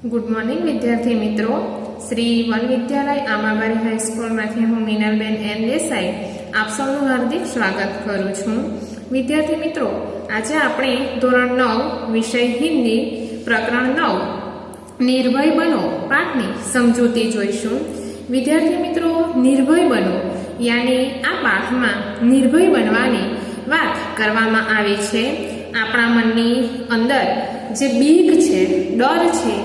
Good morning વિદ્યાર્થી મિત્રો. Shri one વિદ્યાલય આમાબારી હાઈસ્કૂલમાંથી હું મીનલબેન એન દેસાઈ આપ સૌનું હાર્દિક સ્વાગત કરું છું. વિદ્યાર્થી મિત્રો, આજે આપણે ધોરણ 9 વિષય હિન્દી પ્રકરણ 9 નિર્ભય બનો પાઠની સમજૂતી જોઈશું. વિદ્યાર્થી મિત્રો, નિર્ભય બનો યાની આ પાઠમાં નિર્ભય બનવાની વાત કરવામાં આવી છે. આપણા મનની અંદર જે બીક છે, ડર છે,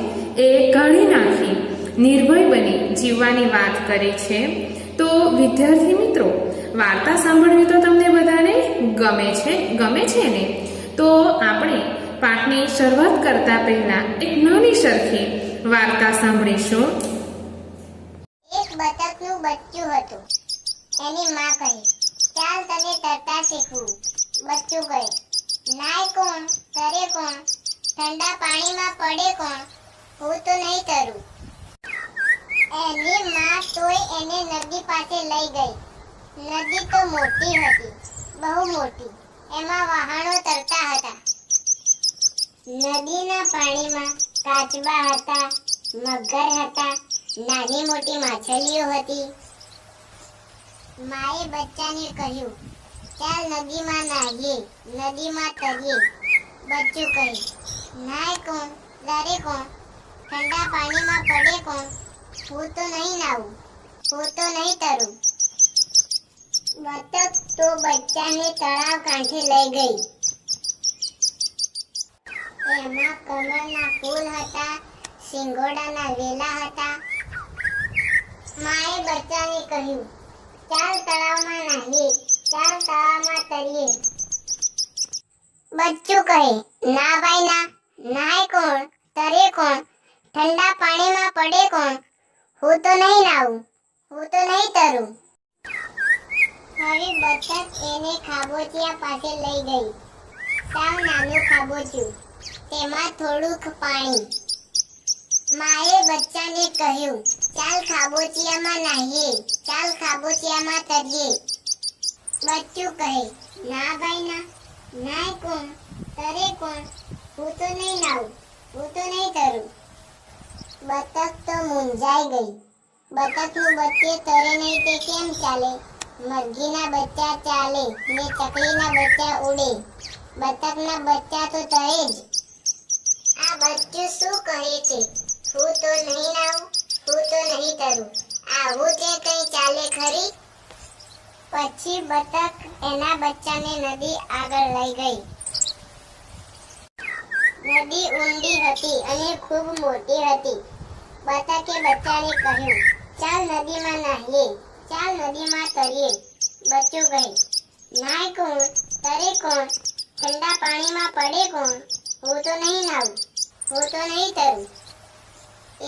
એ કાઢી નાખી નિર્ભય બની જીવવાની વાત કરી છે. તો વિદ્યાર્થી મિત્રો, વાર્તા સાંભળવી તો તમને બધાને ગમે છે ને? તો આપણે પાઠની શરૂઆત કરતા પહેલા એક નાની સરખી વાર્તા સાંભળીશું. એક બતકનું બચ્ચું હતું. એની માં કહી, ચાલ તને તરતા શીખવું. બચ્ચું કહે, નાય કોણ, તરે કોણ, ઠંડા પાણીમાં પડે કોણ, હું તો નહીં તરું. એની માં તોય એને નદી પાસે લઈ ગઈ. નદી તો મોટી હતી, બહુ મોટી. એમાં વહાણો તરતા હતા. નદીના પાણીમાં કાચબા હતા, મગર હતા, નાની મોટી માછલીઓ હતી. માએ બચ્ચાને કહ્યું, ચાલ નદીમાં નાહીએ, નદીમાં તરીએ. બચ્ચું કહે, નાય કોણ, ડરે કોણ, ઠંડા પાણીમાં પડે કોણ, હું તો નહીં નાવું, હું તો નહીં તરું. બતક તો બચ્ચાને તળાવ કાંઠે લઈ ગઈ. એમાં કમળના ફૂલ હતા, સિંગોડાના વેલા હતા. માએ બચ્ચાને કહ્યું, ચાલ તળાવમાં નાહીએ, ચાલ તળાવમાં તરીએ. બચ્ચું કહે, ના ભાઈ ના, નાય કોણ, તરે કોણ, ઠંડા પાણીમાં પડે કોણ, હું તો નહીં નાવું, હું તો નહીં તરું. હવે બતક એને ખાબોચિયા પાસે લઈ ગઈ. સાવ નાનું ખાબોચિયું, તેમાં થોડુંક પાણી. માએ બચ્ચાને કહ્યું, ચાલ ખાબોચિયામાં નાહીએ, ચાલ ખાબોચિયામાં તરીએ. બચ્ચું કહે, ના ભાઈ ના, નાય કોણ, તરે કોણ, હું તો નહીં નાવું, હું તો નહીં તરું. બતક તો મૂંઝાઈ ગઈ. બતકનું બચ્ચે તરે નહીં તે કેમ ચાલે? મરઘીના બચ્ચા ચાલે ને ચકલીના બચ્ચા ઉડે, બતકના બચ્ચા તો તરે જ. આ બચ્ચું શું કહે છે? હું તો નહીં નાવું, હું તો નહીં તરું. આવું તે કઈ ચાલે ખરી? પછી બતક એના બચ્ચાને નદી આગળ લઈ ગઈ. નદી ઊંડી હતી અને ખૂબ મોટી હતી. બતકે બચ્ચાને કહ્યું, ચાલ નદીમાં નાહીએ, ચાલ નદીમાં તરીએ. બચ્ચું કહે, નાય કોણ, તરે કોણ, ઠંડા પાણીમાં પડે કોણ, હું તો નહીં નાવું, હું તો નહીં તરું.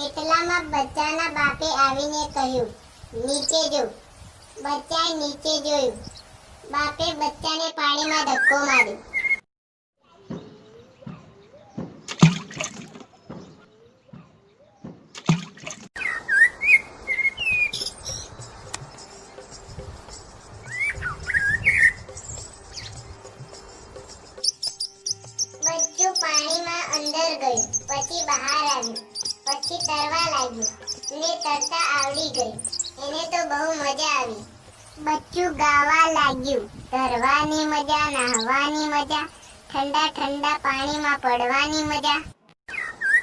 એટલામાં બચ્ચાના બાપે આવીને કહ્યું, નીચે જો. બચ્ચાએ નીચે જોયું. બાપે બચ્ચાને પાણીમાં ધક્કો માર્યો. બચ્ચું પાણીમાં અંદર ગયું, પછી બહાર આવ્યું, પછી તરવા લાગ્યું ને તરતા આવડી ગઈ. એને તો બહુ મજા આવી. બચ્ચું ગાવા લાગ્યું, તરવાની મજા, નાહવાની મજા, ઠંડા ઠંડા પાણીમાં પડવાની મજા.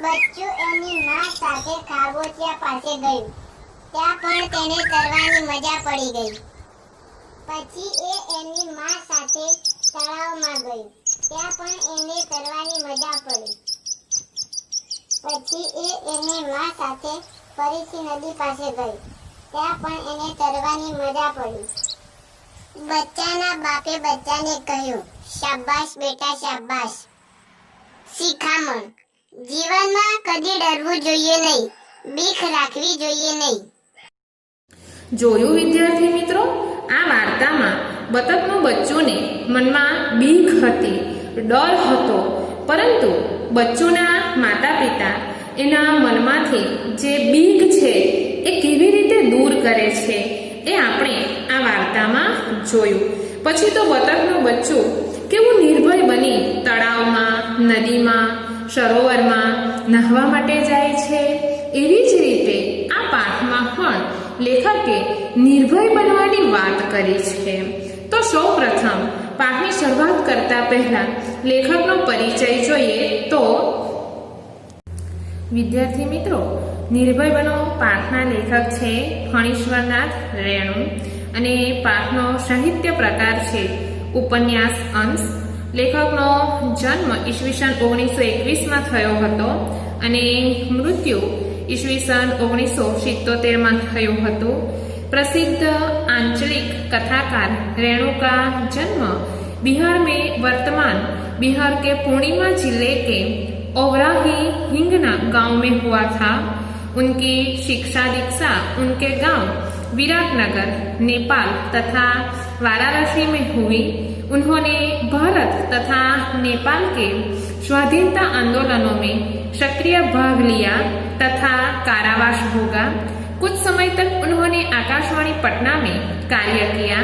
બચ્ચું એની માં સાથે ખાબોચિયા પાસે ગયું. ત્યાં પણ તેને તરવાની મજા પડી ગઈ. પછી એ એની માં સાથે તળાવમાં ગયું. ત્યાં પણ એને તરવાની મજા પડી. પછી એ એની માં સાથે ફરીથી નદી પાસે ગઈ. ત્યાં પણ એને તરવાની મજા પડી. બચ્ચાના બાપે બચ્ચાને કહ્યું, શાબાશ બેટા શાબાશ. શિખામણ: જીવનમાં કદી ડરવું જોઈએ નહીં, બીક રાખવી જોઈએ નહીં. જોયું વિદ્યાર્થી મિત્રો, આ વાર્તામાં બતકનું બચ્ચુને મનમાં બીક હતી, ડર હતો, પરંતુ બચ્ચુના માતા પિતા એના મનમાંથી જે બીક છે એ કેવી રીતે દૂર કરે છે એ આપણે આ વાર્તામાં જોયું. પછી તો બતકનું બચ્ચું કેવું નિર્ભય બની તળાવમાં, નદીમાં, સરોવરમાં નહાવા માટે જાય છે, એવી જ રીતે આ પાઠમાં પણ લેખકે નિર્ભય બનવાની વાત કરી છે. તો સૌ પ્રથમ પાઠની શરૂઆત કરતા પહેલા લેખકનો પરિચય જોઈએ. તો વિદ્યાર્થી મિત્રો, નિર્ભય બનો પાઠના લેખક છે ફણીશ્વરનાથ રેણુ અને પાઠનો સાહિત્ય પ્રકાર છે ઉપન્યાસ અંશ. લેખકનો જન્મ ઈસવીસન 1921માં થયો હતો અને મૃત્યુ ઈસવીસન 1977માં થયું હતું. प्रसिद्ध आंचलिक कथाकार रेणु का जन्म बिहार में वर्तमान बिहार के पूर्णिमा जिले के ओवराही हिंगना गांव में हुआ था. उनकी शिक्षा दीक्षा उनके गांव विराटनगर नेपाल तथा वाराणसी में हुई. उन्होंने भारत तथा नेपाल के स्वाधीनता आंदोलनों में सक्रिय भाग लिया तथा कारावास भोगा. कुछ समय तक उन्होंने आकाशवाणी पटना में कार्य किया.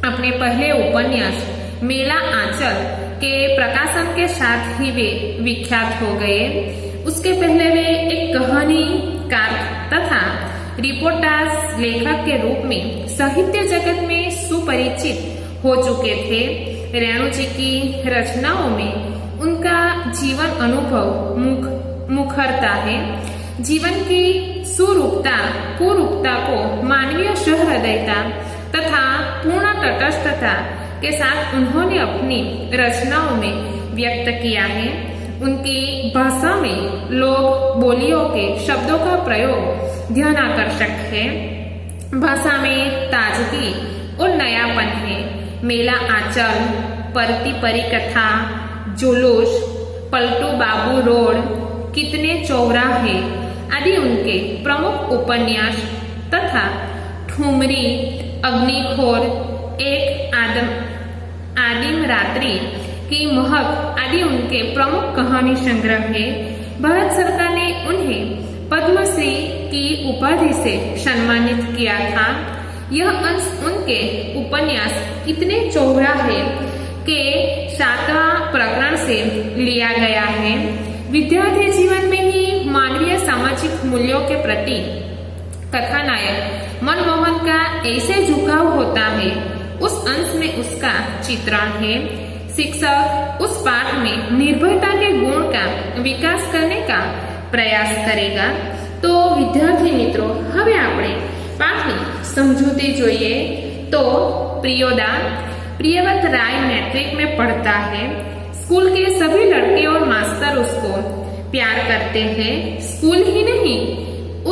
अपने पहले उपन्यास मेला आंचल के प्रकाशन के साथ ही वे विख्यात हो गए. उसके पहले वे एक कहानीकार तथा रिपोर्टाज लेखक के रूप में साहित्य जगत में सुपरिचित हो चुके थे. रेणु जी की रचनाओं में उनका जीवन अनुभव मुखरता है. जीवन की सुरूपता कुरूपता को मानवीय सहृदयता तथा पूर्ण तटस्थता के साथ उन्होंने अपनी रचनाओं में व्यक्त किया है. उनकी भाषा में लोक बोलियों के शब्दों का प्रयोग ध्यानाकर्षक है. भाषा में ताजगी और नयापन है. मेला आंचल, परती परी कथा, जुलूस, पलटू बाबू रोड, कितने चौराहे आदि उनके प्रमुख उपन्यास तथा ठुमरी, अग्निखोर, एक आदिम रात्रि की महक आदि उनके प्रमुख कहानी संग्रह है. भारत सरकार ने उन्हें पद्मश्री की उपाधि से सम्मानित किया था. यह अंश उनके उपन्यास कितने चौराहे के 7वां प्रकरण से लिया गया है. विद्यार्थी जीवन में ही मानवीय सामाजिक मूल्यों के प्रति कथानायक मनमोहन का ऐसे झुकाव होता है. उस अंश में उसका चित्रण है. शिक्षक उस पाठ में निर्भयता के गुण का विकास करने का प्रयास करेगा. तो विद्यार्थी मित्रों, હવે આપણે પાઠની સમજૂતી જોઈએ. તો प्रियोदा प्रियव्रत राय मैट्रिक में पढ़ता है. स्कूल के सभी लड़के और मास्टर उसको प्यार करते हैं. स्कूल ही नहीं,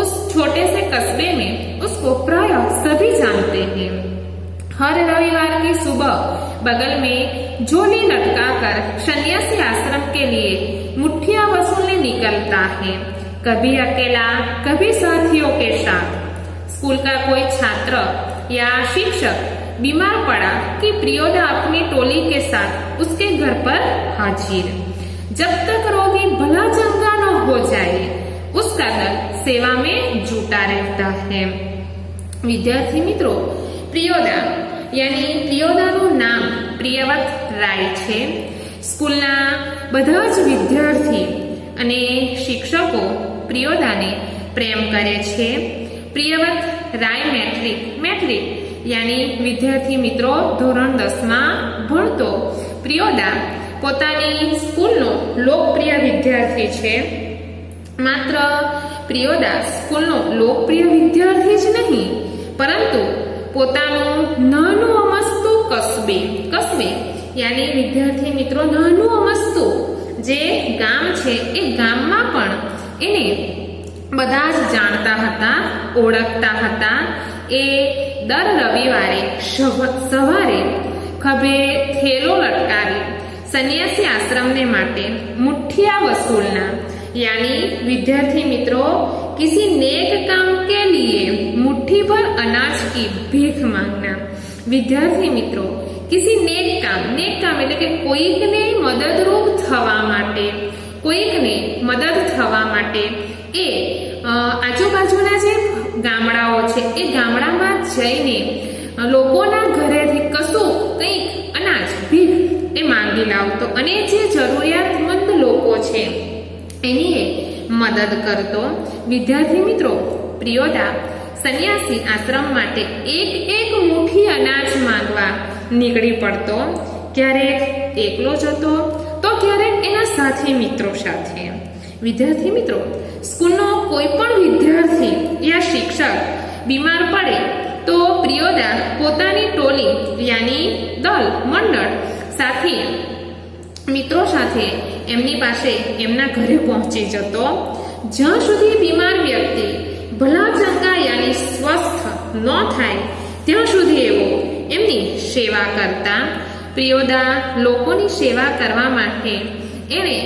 उस छोटे से कस्बे में उसको प्राय सभी जानते हैं. हर रविवार की सुबह बगल में झोली लटकाकर सन्यासी आश्रम के लिए मुट्ठियां वसूलने निकलता है. कभी अकेला, कभी साथियों के साथ. स्कूल का कोई छात्र या शिक्षक बीमार पड़ा कि प्रियोदा अपनी टोली के साथ उसके घर पर हाजिर. जब तक रोगी भला चंगा न हो जाए, उसका दल सेवा में जुटा रहता है. विद्यार्थी मित्रों, प्रियोदा यानी प्रियोदाનું નામ પ્રિયવ્રત રાય છે. સ્કૂલના બધા જ વિદ્યાર્થી અને શિક્ષકો પ્રિયોદાને પ્રેમ કરે છે. પ્રિયવ્રત રાય મેટ્રિક यानी विद्यार्थी मित्रों ધોરણ 10માં ભણતો પ્રિયોદા પોતાની સ્કૂલનો લોકપ્રિય વિદ્યાર્થી છે. માત્ર પ્રિયોદા સ્કૂલનો લોકપ્રિય વિદ્યાર્થી જ નહીં, પરંતુ પોતાનું નાનું અમસ્તું કસ્બે यानी विद्यार्थी मित्रों નાનું અમસ્તું જે ગામ છે એ ગામમાં પણ એને બધા જ જાણતા હતા, ઓળખતા હતા. એ દર રવિવારે સવારે ખભે થેલો લટકાવી સન્યાસી આશ્રમને માટે મુઠ્ઠિયા વસૂલના यानी विद्यार्थी मित्रों किसी नेक काम के लिए मुट्ठी भर अनाज की भीख मांगना. विद्यार्थी मित्रों किसी नेक काम એટલે કે કોઈકને મદદરૂપ થવા માટે, કોઈકને મદદ થવા માટે એ આજુબાજુના જે ગામડાઓ છે એ ગામડામાં જઈને લોકોના ઘરેથી કશું કંઈક અનાજ ભીખ એ માંગી લાવતો અને જે જરૂરિયાતમંદ લોકો છે એની એ મદદ કરતો. વિદ્યાર્થી મિત્રો, પ્રિયોદા સંન્યાસી આશ્રમ માટે એક મુઠ્ઠી અનાજ માંગવા નીકળી પડતો. ક્યારેક એકલો જતો તો ક્યારેક એના સાથી મિત્રો સાથે. વિદ્યાર્થી મિત્રો, સ્કૂલનો કોઈ પણ વિદ્યાર્થી યા શિક્ષક બીમાર પડે તો પ્રિયોદા પોતાની ટોલી યાની દળ મંડળ સાથે મિત્રો સાથે એમની પાસે એમના ઘરે પહોંચી જતો. જ્યાં સુધી બીમાર વ્યક્તિ ભલા ચંગા યાની સ્વસ્થ ન થાય ત્યાં સુધી એવો એમની સેવા કરતા. પ્રિયોદા લોકોની સેવા કરવા માટે એણે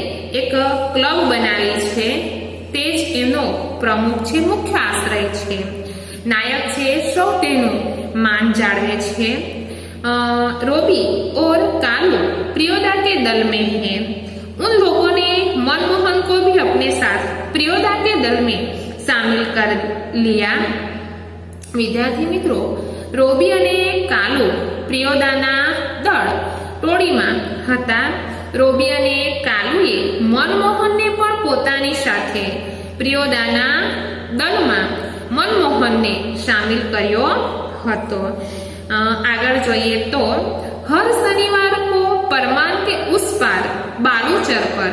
એક ક્લબ બનાવી છે. તે જ એનો પ્રમુખ છે, મુખ્ય આશ્રય છે. नायक છે, સૌ તેનું માન જાળવે છે. रोबी और कालू प्रियोदा के दल में हैं. उन लोगों ने मनमोहन को भी अपने साथ प्रियोदा के दल में शामिल कर लिया. विद्यार्थी मित्रों, रोबी અને કાલુ પ્રિયોદાના દળ ટોળીમાં હતા. રોબી અને કાલુએ મનમોહનને પણ પોતાની સાથે પ્રિયોદાના દળમાં मनमोहन ने शामिल કર્યો હતો. આગળ જોઈએ તો हर शनिवार को परमान के उस पार बालूचर पर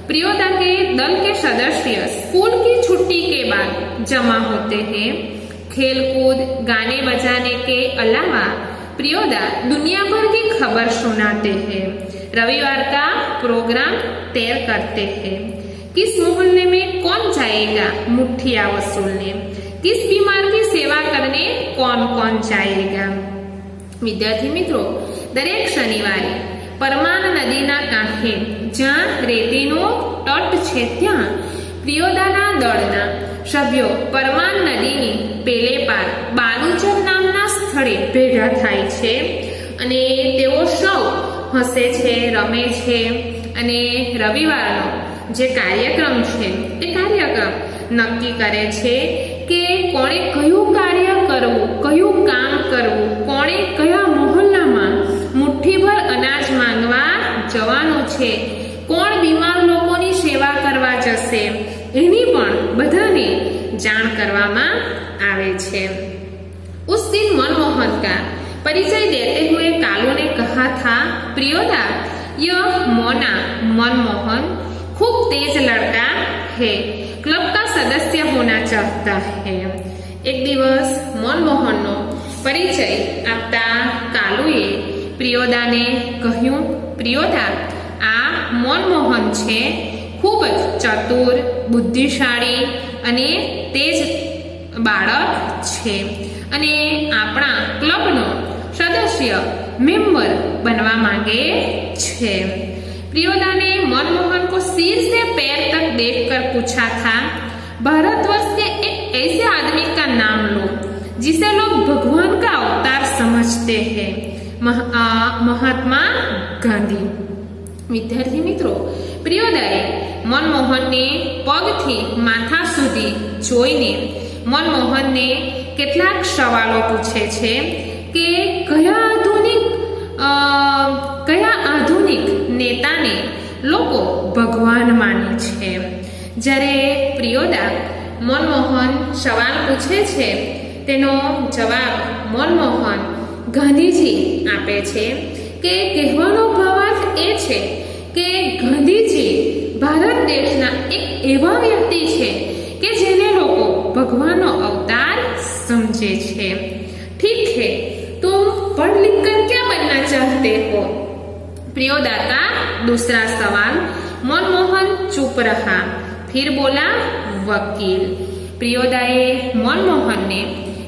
प्रियोदा के दल के सदस्य स्कूल की छुट्टी के बाद जमा होते हैं. खेल कूद गाने बजाने के अलावा प्रियोदा दुनिया भर की खबर सुनाते हैं. रविवार का प्रोग्राम तय करते हैं. किस मोहल्ले में कौन जाएगा मुठ्ठिया वसूलने, किस बीमार की सेवा करने कौन कौन जाएगा. विद्यार्थी मित्रों, दरेक शनिवारे परमान नदीना कांठे ज्યાં રેતીનો તટ છે ત્યાં પ્રિયોદાના દળના સભ્યો પરમાન નદીની પેલે પાર બાલુચર નામના સ્થળે ભેગા થાય છે અને તેઓ સૌ હસે છે, રમે છે અને રવિવારનો જે કાર્યક્રમ છે તે કાર્યક્રમ નક્કી કરે છે કે કોણે કયું કાર્ય કરવું, કયું કામ કરવું, કોણે કયા મોહલ્લામાં મુઠ્ઠીભર અનાજ માંગવા જવાનું છે, કોણ બીમાર લોકોની સેવા કરવા જશે, એની પણ બધાને જાણ કરવામાં આવે છે. उस दिन मनमोहन का परिचय देते हुए कालू ने कहा था, प्रियोदा यह मोना मनमोहन खूब तेज लड़का है, क्लब का सदस्य होना चाहता है. एक दिवस मनमोहनનો પરિચય આપતા કાલુએ પ્રિયોદાને કહ્યું, પ્રિયોદા આ મનમોહન છે, ખૂબ જ ચતુર, બુદ્ધિશાળી અને તેજ બાળક છે અને આપણા ક્લબનો સદસ્ય મેમ્બર बनवा मांगे छे. प्रियोदा ने मनमोहन को सिर से पैर तक देखकर पूछा था, भारतवर्ष के एक ऐसे आदमी का नाम लो जिसे लोग भगवान का अवतार समझते हैं, महात्मा गांधी. विद्यार्थी मित्रों, प्रियोदाए मनमोहनने पगथी माथा સુધી જોઈને मनमोहनने કેટલાક સવાલો પૂછે છે કે કયા આધુનિક નેતાને લોકો ભગવાન માને છે. જ્યારે પ્રિયોદા मनमोहन સવાલ પૂછે છે તેનો જવાબ मनमोहन ગાંધીજી આપે છે કે કહેવાનો ભાવાર્થ એ છે કે ગાંધીજી ભારત દેશના એક એવા વ્યક્તિ છે કે જેને લોકો ભગવાનનો અવતાર समझे छे. ठीक है, तुम पढ़ लिख कर क्या बनना चाहते हो? प्रियोदा का दूसरा सवाल. मनमोहन चुप रहा, फिर बोला वकील. प्रियोदाए मनमोहनने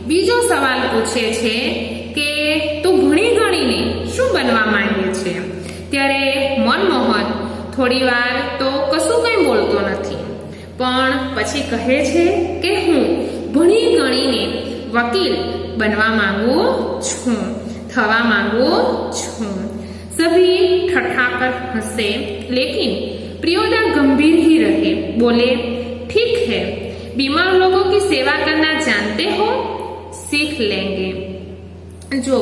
બીજો સવાલ પૂછે છે કે તું ભણી ગણીને શું બનવા માંગે છે. ત્યારે मनमोहन થોડીવાર તો કશું કંઈ બોલતો નથી, પણ પછી કહે છે કે હું ભણી ગણીને वकील बनवा मांगू छूं, थवा मांगू छूं. सभी ठठाकर हंसे, लेकिन प्रियोदा गंभीर ही रहे. बोले, ठीक है, बीमार लोगों की सेवा करना जानते हो, सीख लेंगे. जो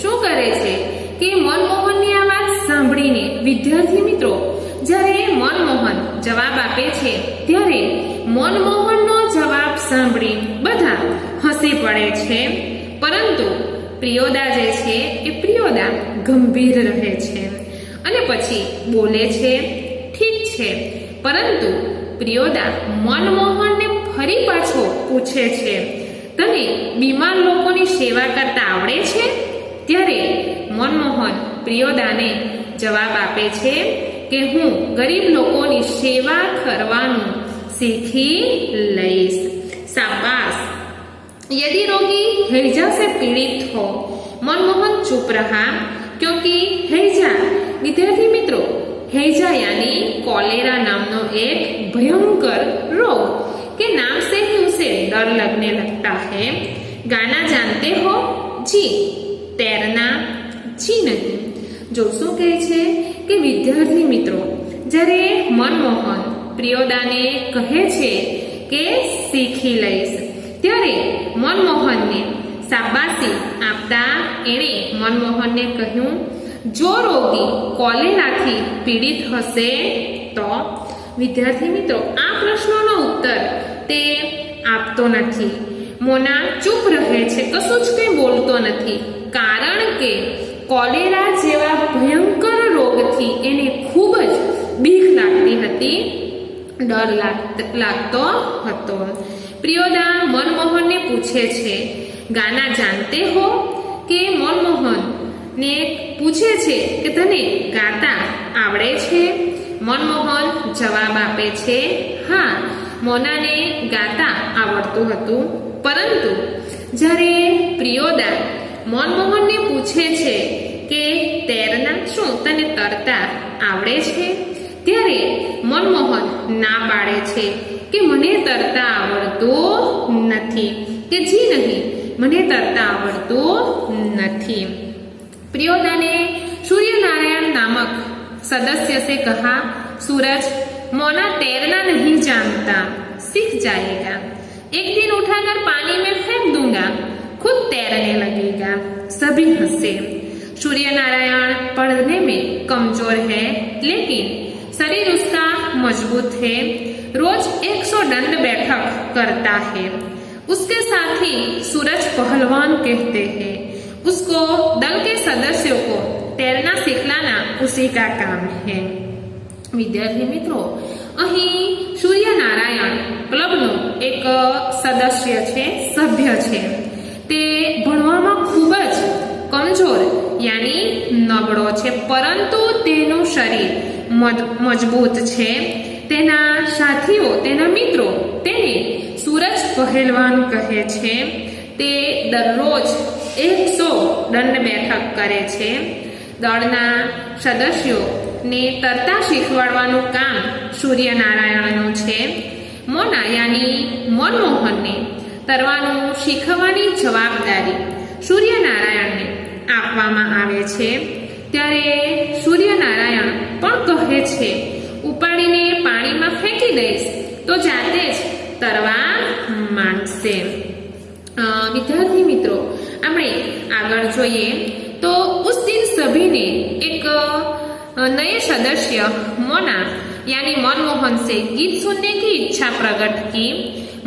શું કરે છે કે મનમોહનની આ વાત સાંભળીને વિદ્યાર્થી મિત્રો જ્યારે મનમોહન જવાબ આપે છે ત્યારે મનમોહનનો જવાબ સાંભળી બધા હસી પડે છે, પરંતુ પ્રિયોદા જે છે એ પ્રિયોદા ગંભીર રહે છે અને પછી બોલે છે, ઠીક છે, પરંતુ પ્રિયોદા મનમોહનને ફરી પાછો પૂછે છે, તને બીમાર લોકોની સેવા કરતા આવડે છે? ત્યારે મનમોહન પ્રિયોદાને જવાબ આપે છે કે હું ગરીબ લોકોની સેવા કરવાનું सीखी लईस। शाबाश। यदि रोगी हैजा से पीड़ित हो। मनमोहन चुप रहा क्योंकि हैजा, विद्यार्थी मित्रों, हैजा यानी कॉलेरा नामनो एक भयंकर रोग के नाम से ही उसे डर लगने लगता है। गाना जानते हो? जी। तैरना? जी नहीं। जो शू कहे छे कि विद्यार्थी मित्रों, जरे मनमोहन प्रियोदाने कहे छे के सीखी लईश, त्यारे मनमोहनने शाबाशी आपता एणे मनमोहनने कह्युं, जो रोगी कोलेराथी पीड़ित हशे तो। विद्यार्थी मित्रों, आ प्रश्नोनो उत्तर ते आपतो नथी। मोना चूप रहे छे, कशुं ज कंई बोलतो नथी, कारण के कोलेरा जेवा भयंकर रोगथी एने खूब ज बीक लागती हती, डर लागतो हतो। प्रियोदा मनमोहन ने पूछे छे, गाना जानते हो? के मनमोहन ने पूछे छे के तने गाता आवड़े छे? मनमोहन जवाब आपे छे, हाँ, मोना ने गाता आवड़तुं हतुं। परंतु ज्यारे प्रियोदा मनमोहन ने पूछे छे के तैरना, शुं तने तरता आवड़े छे? त्यारे मनमोहन ना पाड़े छे के मने तरता आवड़तुं नथी, के जी नहीं, मने तरता आवड़तुं नथी। प्रियोदा ने सूर्यनारायण नामक सदस्य से कहा, सूरज, मोना तैरना नहीं जानता, सीख जाएगा। एक दिन उठाकर पानी में फेंक दूंगा, खुद तैरने लगेगा। सभी हंसे। सूर्यनारायण पढ़ने में कमजोर है, लेकिन शरीर उसका मजबूत है। रोज 100 दंड बैठक करता है। उसके साथी सूरज पहलवान कहते हैं। उसको दल के सदस्यों को तैरना सिखलाना उसी का काम है। विद्यार्थी मित्रों, अहीं सूर्यनारायण क्लबनो एक सदस्य छे, सभ्य छे। ते भणवामां खूब ज कमजोर यानी नबळो छे, परंतु तेनुं शरीर मजबूत छे। तेना साथीओ, तेना मित्रों तेने सूरज पहलवान कहे छे। ते दररोज 100 दंड बैठक करे छे। दळना सदस्यो ने तरता शीखवाडवानुं काम सूर्यनारायणनुं छे। मोना यानी मनमोहनने तरवानुं शीखवવાની જવાબદારી सूर्यनारायणने આપવામાં આવે છે। ત્યારે સૂર્યનારાયણ પણ કહે છે, ઉપાડીને પાણીમાં ફેંકી દઈશ તો જાતે જ તરવા માંડશે। विद्यार्थी मित्रों, આપણે આગળ જોઈએ तो उस दिन सभी ने एक नए सदस्य मोना यानी मनमोहन से गीत सुनने की इच्छा प्रकट की।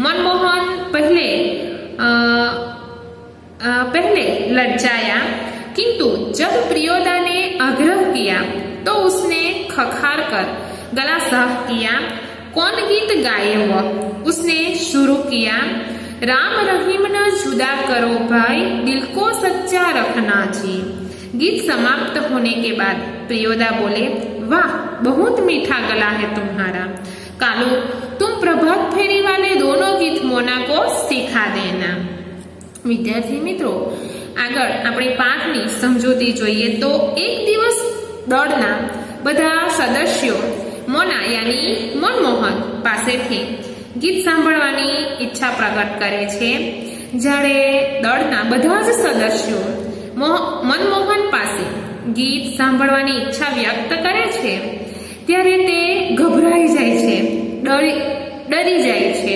मनमोहन पहले लज्जाया, किंतु जब प्रियोदा ने आग्रह किया तो उसने खखार कर गला साफ किया। कौन गीत गाए वो? उसने शुरू किया, राम रहीम न जुदा करो भाई, दिल को सच्चा रखना जी। गीत समाप्त होने के बाद प्रियोदा बोले, वाह, बहुत मीठा गला है तुम्हारा। कालू, तुम प्रभात फेरी वाले दोनों गीत मोना को सिखा देना। विद्यार्थी मित्रों, આગળ આપણે પાઠની સમજૂતી જોઈએ તો એક દિવસ દળના બધા સદસ્યો મોના યાની મનમોહન પાસેથી ગીત સાંભળવાની ઈચ્છા પ્રગટ કરે છે। જ્યારે દળના બધા જ સદસ્યો મનમોહન પાસે ગીત સાંભળવાની ઈચ્છા વ્યક્ત કરે છે ત્યારે તે ગભરાઈ જાય છે, ડરી જાય છે।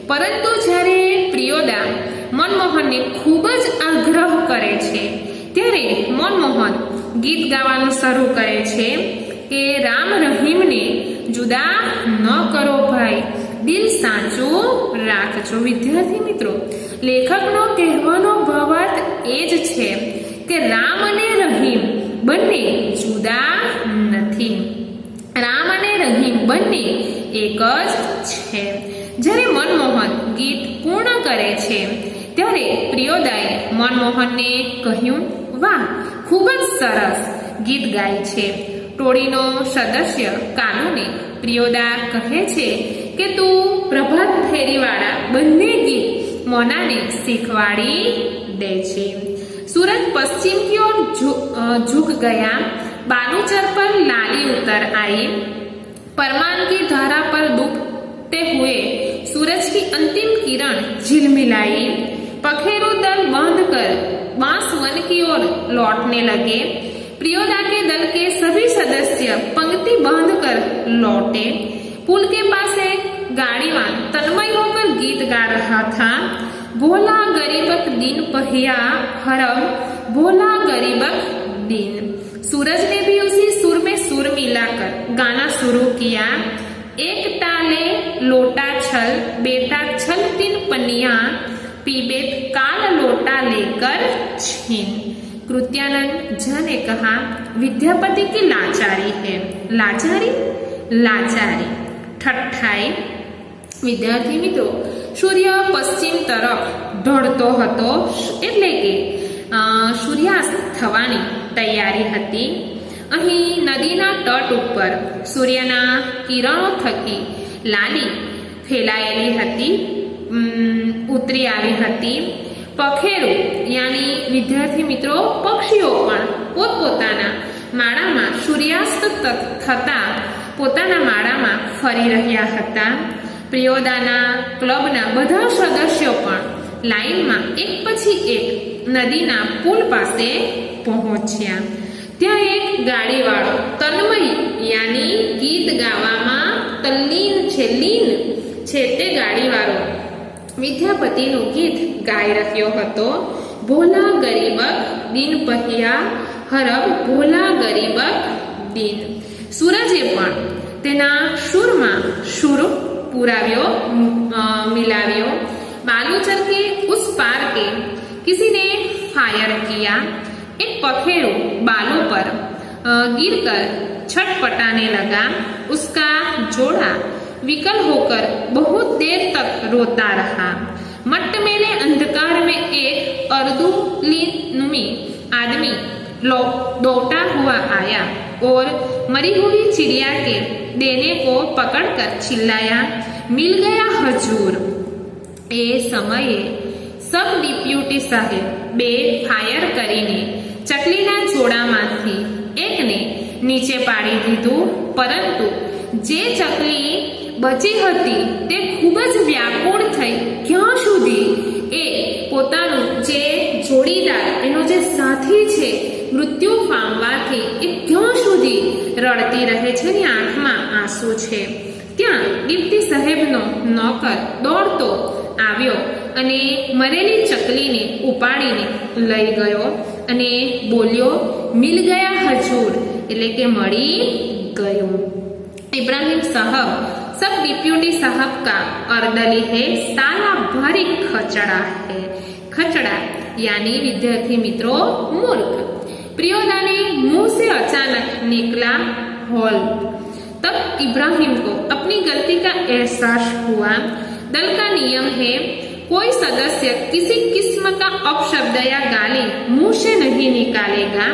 પરંતુ જ્યારે પ્રિયોદા मनमोहन ने खूब ज आग्रह करे छे त्यारे मनमोहन गीत गावानुं शरू करे छे। કે રામ રહીમને જુદા ન કરો ભાઈ, દિલ સાચું રાખજો. વિદ્યાર્થી મિત્રો, લેખકનો કહેવાનો ભાવાર્થ એ જ છે કે રામ અને રહીમ બંને જુદા નથી. રામ અને રહીમ બંને એક જ છે. જ્યારે મનમોહન ગીત પૂર્ણ કરે છે ત્યારે પ્રિયોદાએ મનમોહનને કહ્યું, વાહ, ખૂબ જ સરસ ગીત ગાય છે. ટોળીનો સદસ્ય કાનુને પ્રિયોદા કહે છે કે તું પ્રભાત ફેરીવાળા બંને ગીત મોનાને શીખવાડી દે છે. सूरज पश्चिम की ओर झुक गया, बालूचर पर लाली उतर आई, परमान की धारा पर डूबते हुए सूरज की अंतिम किरण झिलमिलाई, पखेरु दल बांध कर बांस वन की ओर लौटने लगे. प्रियोदा के दल के सभी सदस्य पंक्ति बांध कर लौटे. पुल के पास एक गाड़ीवान तन्मय होकर गीत गा रहा था. भोला गरीबक दिन पहिया हरम, भोला गरीबक दिन. सूरज ने भी उसी सुर में सुर मिलाकर गाना शुरू किया. एक टाले लोटा छल, बेटा छल तीन पनिया, पीबे काल लोटा लेकर छीन. कृत्यानंद झा ने कहा, विद्यापति की लाचारी है. लाचारी? लाचारी, ઠઠ્ઠાઈ. વિદ્યાર્થી મિત્રો, સૂર્ય પશ્ચિમ તરફ ઢળતો હતો, એટલે કે સૂર્યાસ્ત થવાની તૈયારી હતી. અહીં નદીના તટ ઉપર સૂર્યના કિરણો થકી લાલી ફેલાયેલી હતી, ઉતરી આવી હતી. પખેરો યાની વિદ્યાર્થી મિત્રો પક્ષીઓ પણ પોતપોતાના માળામાં સૂર્યાસ્ત થતા પોતાના માળામાં ફરી રહ્યા હતા. પ્રિયોદાના ક્લબના બધા સદસ્યો પણ લાઈનમાં એક પછી એક નદીના પુલ પાસે પહોંચ્યા. ત્યાં એક ગાડીવાળો તન્મય યાની ગીત ગાવામાં તલ્લીન છે, લીન છે, તે ગાડીવાળો વિદ્યાપતિનું ગીત ગાઈ રહ્યો હતો. ભોલા ગરીબક દિન पहिया હરબ, ભોલા ગરીબક દિન. સૂરજે પણ તેના સુરમાં સુર पुराव्यो मिलाव्यो. बालूचर के उस पार के किसी ने फायर किया. एक पखेरु बालों पर गिरकर छटपटाने लगा. उसका जोड़ा विकल होकर बहुत देर तक रोता रहा. मटमेले अंधकार में एक अर्दुलिनुमी आदमी दौड़ता हुआ आया और मरी हुई चिड़िया के देने को पकड़कर चिल्लाया, मिल गया हजूर. એ સમયે સબ ડિપ્યુટી સાહેબ બે ફાયર કરીને ચકલીના જોડામાંથી એકને નીચે પાડી દીધું, પરંતુ જે ચકલી બચી હતી તે ખૂબ જ વ્યાકુળ થઈ ક્યાં સુધી એ પોતાનું જે જોડીદાર એનો જે સાથી છે મૃત્યુ પામવાથી એ ક્યાં સુધી રડતી રહે છે, એની આંખમાં આંસુ છે. ત્યાં ડિપ્ટી સાહેબનો નોકર દોડતો આવ્યો અને મરેલી ચકલીને ઉપાડીને લઈ ગયો અને બોલ્યો, મિલ ગયા હજૂર, એટલે કે મળી ગયું. इब्राहिम साहब सब डिप्यूटी साहब का अर्दली है, साला भारी खचड़ा है. खचड़ा यानी विद्यार्थी मित्रों मूर्ख. प्रियोदा ने मुंह से अचानक निकला हॉल. तब इब्राहिम को अपनी गलती का एहसास हुआ. दल का नियम है, कोई सदस्य किसी किस्म का अपशब्द या गाली मुंह से नहीं निकालेगा.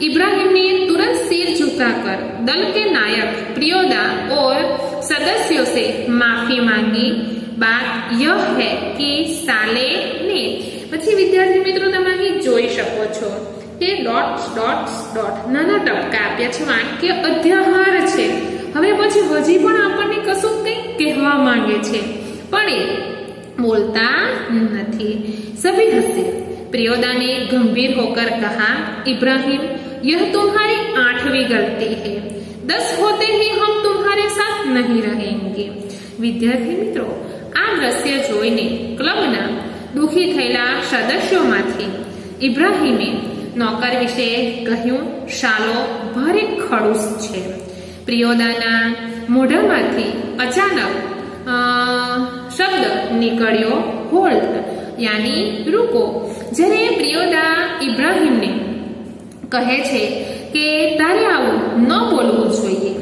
इब्राहिम ने तुरंत सिर झुकाकर दल के नायक प्रियोदा और सदस्यों से माफी मांगी. बात यह है कि साले ने પછી વિદ્યાર્થી મિત્રો તમે અહીં જોઈ શકો છો કે ડોટ્સ ડોટ્સ ડોટ નાના ટપકા આપ્યા છે, વાક્ય અધ્યાહાર છે. હવે પછી હજી પણ આપણને કશું કંઈક કહેવા માંગે છે પણ એ બોલતા નથી. સભી હસે. प्रियोदा ने गंभीर होकर कहा, इब्राहिम यह तुम्हारी 8वीं गलती है. 10 होते ही हम तुम्हारे साथ नहीं रहेंगे. विद्यार्थी मित्रों, આ દ્રશ્ય જોઈને ક્લબના દુઃખી થયેલા સદસ્યોમાંથી ઇબ્રાહિમે નોકર વિશે કહ્યું, શાલો ભારે ખડૂસ છે. પ્રિયોદાના મોઢામાંથી અચાનક શબ્દ નીકળ્યો, હોલ્ડ, યાની રૂકો. જ્યારે પ્રિયોદા ઇબ્રાહિમને કહે છે કે તારે આવું ન બોલવું જોઈએ,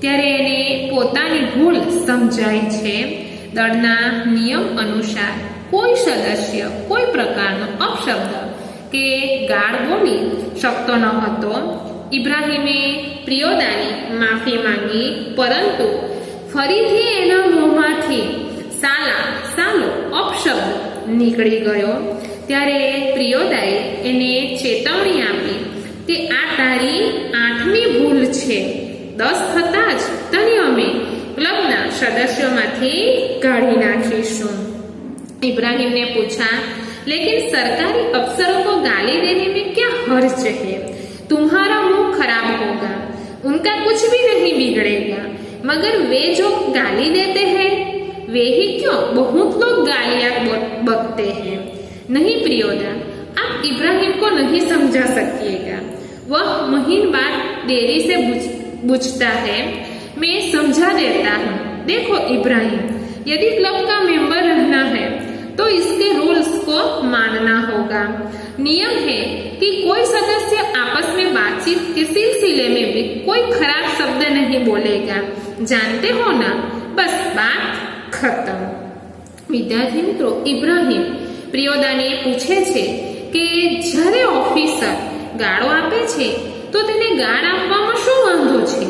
ત્યારે એને પોતાની ભૂલ સમજાય છે. દળના નિયમ અનુસાર કોઈ સદસ્ય કોઈ પ્રકારનો અપશબ્દ કે ગાળ બોલી શકતો ન હતો. ઇબ્રાહિમે પ્રિયોદાની માફી માંગી, પરંતુ ફરીથી એના મોંમાંથી સાલો અપશબ્દ નીકળી ગયો. ત્યારે પ્રિયોદાએ એને ચેતવણી આપી કે આ તારી 8મી ભૂલ છે. 10 થતાં જ તને અમે ક્લબના સદસ્યોમાંથી કાઢી નાખીશું. इब्राहिम ने पूछा, लेकिन सरकारी अफसरों को गाली देने में क्या हर्ज है? तुम्हारा मुंह खराब होगा, उनका कुछ भी नहीं बिगड़ेगा, मगर वे जो गाली देते हैं वे ही क्यों बहुत लोग गालियां बकते हैं. नहीं प्रियोदा, आप इब्राहिम को नहीं समझा सकिएगा. वह महीन बात देरी से बुझता है. मैं समझा देता हूँ. देखो इब्राहिम, यदि क्लब का मेंबर रहना है तो इसके रूल्स को मानना होगा. नियम है कि कोई सदस्य आपस में बातचीत के सिलसिले में भी कोई खराब शब्द नहीं बोलेगा. जानते हो ना? बस बात खत्म. विद्यार्थी मित्रों, इब्राहिम પ્રિયોદાને પૂછે છે કે જ્યારે ઓફિસર ગાળો આપે છે તો તેને ગાળ આપવામાં શું વાંધો છે.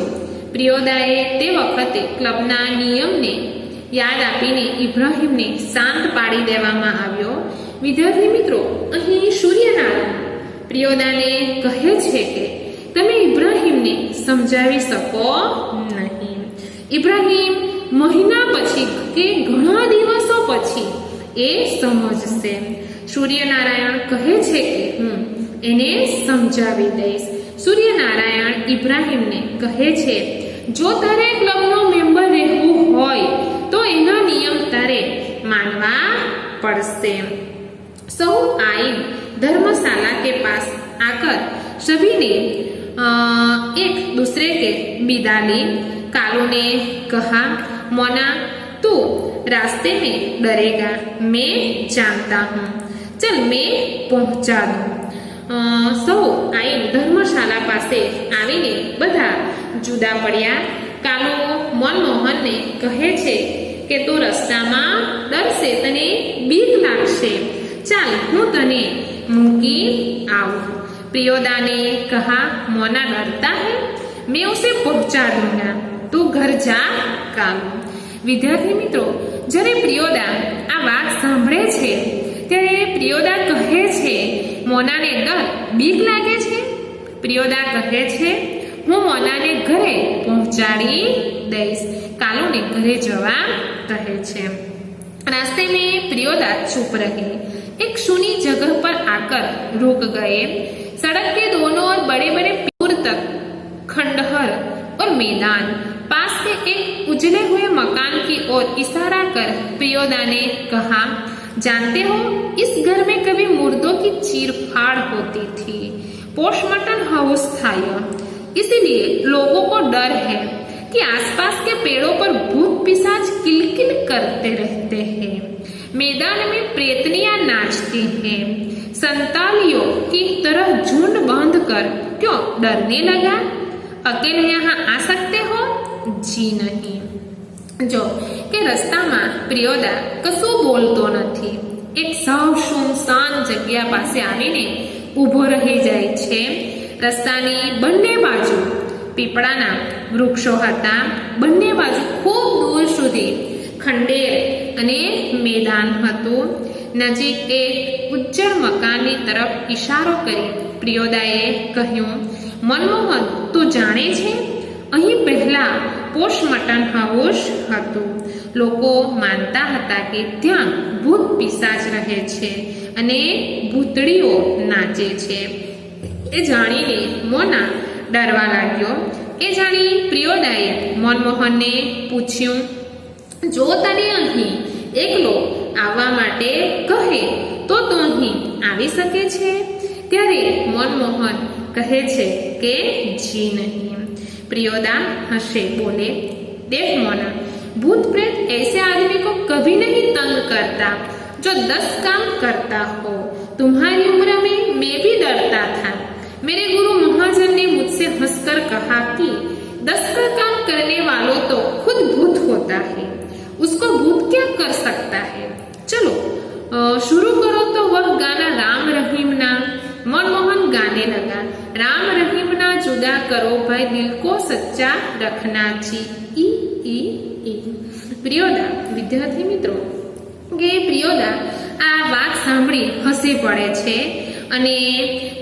પ્રિયોદાએ તે વખતે ક્લબના નિયમને યાદ આપીને ઇબ્રાહિમને શાંત પાડી દેવામાં આવ્યો. વિદ્યાર્થી મિત્રો, અહીં સૂર્યનારાયણ પ્રિયોદાને કહે છે કે તમે ઇબ્રાહિમને સમજાવી શકો નહીં. ઇબ્રાહિમ મહિના પછી કે ઘણા દિવસો પછી એ સમજશે. સૂર્યનારાયણ કહે છે કે હું એને સમજાવી દઈશ. સૂર્યનારાયણ ઇબ્રાહિમને કહે છે, જો તારે ક્લબનો મેમ્બર રહેવું હોય तो एना नियम तारे मानवा पड़से. सब आई धर्मशाला के पास आकर सभी ने एक दूसरे के विदा ली. कालू ने कहा, मोना तू रास्ते में डरेगा, मैं जानता हूँ, चल मैं पहुँचा दूँ. सौ आई धर्मशाला पासे आवीने बधा जुदा पड्या. कालू मनमोहनने कहे छे કે તું રસ્તામાં ડરશે, તને બીક લાગશે, ચાલ હું તને મૂકી આવું. प्रियोदा ने कहा, मोना डरता है, मैं उसे पहुंचा दूंगा, तू घर जा कालू. विद्यार्थी मित्रों, જ્યારે પ્રિયોદા આ વાત સાંભળે છે ત્યારે પ્રિયોદા કહે છે, મોનાને બીક લાગે છે. પ્રિયોદા કહે છે, હું મોનાને ઘરે પહોંચાડી દઈશ. कालू ने घरे जवा कहे छे. रास्ते में प्रियोदा चुप रही. एक सुनी जगह पर आकर रुक गए. सड़क के दोनों ओर बड़े बड़े दूर तक खंडहर और मैदान. पास के एक उजले हुए मकान की ओर इशारा कर प्रियोदा ने कहा, जानते हो, इस घर में कभी मुर्दों की चीरफाड़ होती थी. पोस्टमार्टम हाउस था यह, इसीलिए लोगों को डर है कि आसपास के पेड़ों पर भूत पिशाच किलकिल करते रहते हैं. मैदान में प्रेतनियां नाचती हैं. संतालियों की तरह झुंड बांध कर क्यों डरने लगा? अकेले यहाँ आ सकते हो? जी नहीं. जो કે રસ્તામાં પ્રિયોદા કશું બોલતો નથી. એક સાવ સુનસાન જગ્યા પાસે આવીને ઊભો રહી જાય છે. રસ્તાની બંને બાજુ પીપળાના વૃક્ષો હતા. બંને બાજુ ખૂબ દૂર સુધી ખંડેર અને મેદાન હતું. નજીક એક ઉજ્જળ મકાનની તરફ ઇશારો કરી પ્રિયોદાએ કહ્યું, મનમોહન, તું જાણે છે, અહીં પહેલા પોસ્ટમાર્ટમ હાઉસ હતું. લોકો માનતા હતા કે ત્યાં ભૂત પિશાચ રહે છે અને ભૂતળીઓ નાચે છે. એ જાણીને મોના ડરવા લાગ્યો. એ જાણી પ્રિયોદાએ મનમોહનને પૂછ્યું, જો તને અહીં એકલો આવવા માટે કહે તો તું અહીં આવી શકે છે? ત્યારે મનમોહન કહે છે કે જી નહીં। प्रियोदा हंसे बोले, देख मोना, भूत प्रेत ऐसे आदमी को कभी नहीं तंग करता जो 10 काम करता हो। तुम्हारी उम्र में मैं भी डरता था। मेरे गुरु महाजन ने मुझसे हंसकर कहा कि 10 का काम करने वालों तो खुद भूत होता है, उसको भूत क्या कर सकता है। चलो शुरू करो तो वह गाना राम रहीम ना। मनमोहन गाने लगा, राम रहीम ना जुदा करो भाई, दिल को सच्चा रखना जी। ई प्रियोदा विद्यार्थी मित्रों કે પ્રિયોદા આ વાત સાંભળી હસી પડે છે અને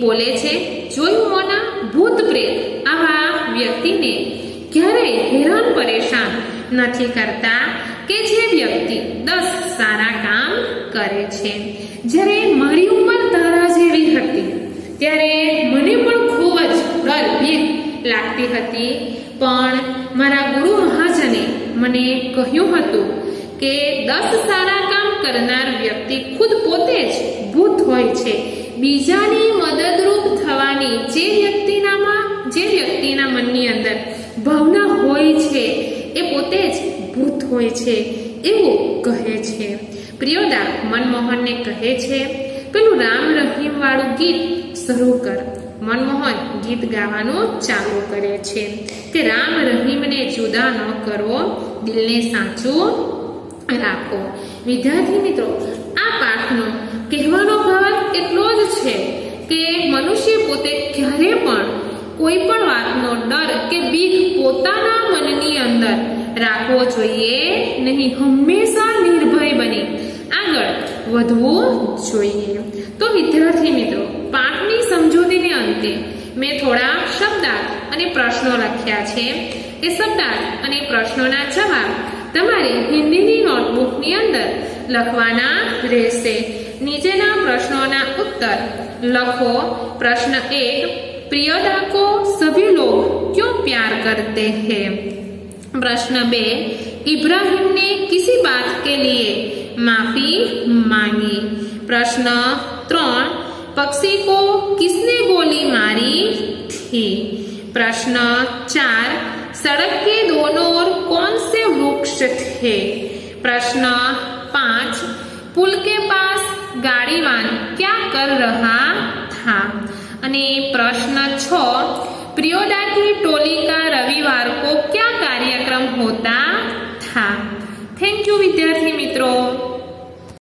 બોલે છે, જોયું મોના, ભૂત પ્રેત આવા વ્યક્તિને ક્યારેય હેરાન પરેશાન નથી કરતા કે જે વ્યક્તિ 10 સારા કામ કરે છે। જ્યારે મારી ઉંમર તારા જેવી હતી ત્યારે મને પણ ખૂબ જ ડર ભીક લાગતી હતી, પણ મારા ગુરુ મહાજને મને કહ્યું હતું કે 10 સારા કામ કરનાર વ્યક્તિ ખુદ પોતે જ ભૂત હોય છે। બીજાની મદદરૂપ થવાની જે વ્યક્તિના મનની અંદર ભાવના હોય છે એ પોતે જ ભૂત હોય છે એવું કહે છે। પ્રિયોદા મનમોહનને કહે છે, પેલું રામ રહીમ વાળું ગીત શરૂ કર। મનમોહન ગીત ગાવાનું ચાલુ કરે છે કે રામ રહીમને જુદા ન કરો, દિલને સાચું રાખો। વિદ્યાર્થી મિત્રો, આ પાઠનો કહેવાનો ભાવ એટલો જ છે કે મનુષ્ય પોતે ક્યારે પણ કોઈ પણ વાતનો ડર કે બીક પોતાના મનની અંદર રાખવો જોઈએ નહીં, હંમેશા નિર્ભય બની આગળ વધવું જોઈએ। તો વિદ્યાર્થી મિત્રો, પાઠની સમજૂતીને અંતે મેં થોડા શબ્દાર્થ અને પ્રશ્નો લખ્યા છે। એ શબ્દાર્થ અને પ્રશ્નોના જવાબ તમારે હિન્દીની નોટબુકની અંદર લખવાના રહેશે। નીચેના પ્રશ્નોના ઉત્તર લખો। પ્રશ્ન 1, प्रियोदा को सभी लोग क्यों प्यार करते हैं। प्रश्न 2, इब्राहिम ने किसी बात के लिए माफी मांगी। प्रश्न 3, पक्षी को किसने गोली मारी थी। प्रश्न 4, सड़क के दोनों ओर कौन से वृक्ष थे। प्रश्न 5, पुल के पास गाड़ीवान क्या कर रहा था। અને પ્રશ્ન 6, प्रियोदा की टोली का रविवार को क्या कार्यक्रम होता था। थैंक यू विद्यार्थी मित्रों।